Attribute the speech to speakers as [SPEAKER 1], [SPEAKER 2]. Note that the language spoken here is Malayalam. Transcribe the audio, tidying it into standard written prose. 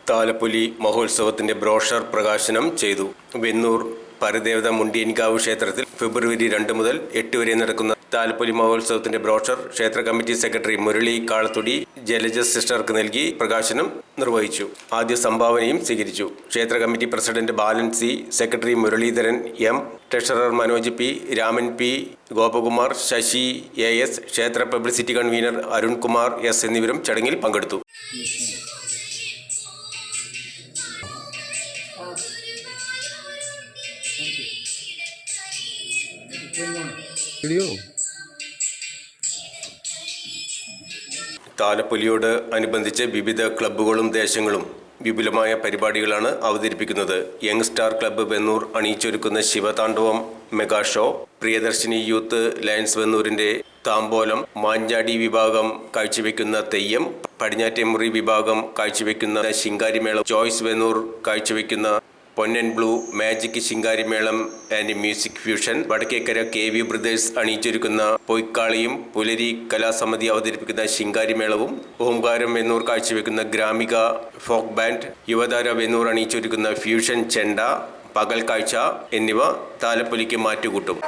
[SPEAKER 1] താലപ്പൊലി മഹോത്സവത്തിന്റെ ബ്രോഷർ പ്രകാശനം ചെയ്തു. വെന്നൂർ പരദേവത മുണ്ടിയൻകാവ് ക്ഷേത്രത്തിൽ ഫെബ്രുവരി 2 മുതൽ 8 വരെ നടക്കുന്ന താലപ്പൊലി മഹോത്സവത്തിന്റെ ബ്രോഷർ ക്ഷേത്ര കമ്മിറ്റി സെക്രട്ടറി മുരളി കാളത്തുടി ജലജ സിസ്റ്റർക്ക് നൽകി പ്രകാശനം നിർവഹിച്ചു. ആദ്യ സംഭാവനയും സ്വീകരിച്ചു. ക്ഷേത്ര committee president Balan C, secretary Muraleedharan M, treasurer Manoj P, Raman P, Gopakumar, Sasi S, ക്ഷേത്ര പബ്ലിസിറ്റി കൺവീനർ അരുൺകുമാർ എസ് എന്നിവരും ചടങ്ങിൽ പങ്കെടുത്തു. താലപ്പൊലിയോട് അനുബന്ധിച്ച് വിവിധ ക്ലബ്ബുകളും ദേശങ്ങളും വിപുലമായ പരിപാടികളാണ് അവതരിപ്പിക്കുന്നത്. യങ് സ്റ്റാർ ക്ലബ്ബ് വെന്നൂർ അണിയിച്ചൊരുക്കുന്ന ശിവതാണ്ഡവം mega show, Priyadarshini youth lions വെന്നൂരിന്റെ താമ്പോലം, മാഞ്ചാടി വിഭാഗം കാഴ്ചവെക്കുന്ന തെയ്യം, പടിഞ്ഞാറ്റേമുറി വിഭാഗം കാഴ്ചവെക്കുന്ന ശിങ്കാരിമേളം, ജോയ്സ് വെന്നൂർ കാഴ്ചവെക്കുന്ന Ponnan blue magic shinkarimelam and music fusion, Vadakkekara KV brothers അണിയിച്ചൊരുക്കുന്ന പൊയ്ക്കാളിയും, പുലരി കലാസമിതി അവതരിപ്പിക്കുന്ന ശിങ്കാരിമേളവും, ഓംകാരം വെന്നൂർ കാഴ്ചവെക്കുന്ന ഗ്രാമിക ഫോക്ക് ബാൻഡ്, യുവതാര വെന്നൂർ അണിയിച്ചൊരുക്കുന്ന ഫ്യൂഷൻ ചെണ്ട, പകൽ കാഴ്ച എന്നിവ താലപ്പൊലിക്ക് മാറ്റുകൂട്ടും.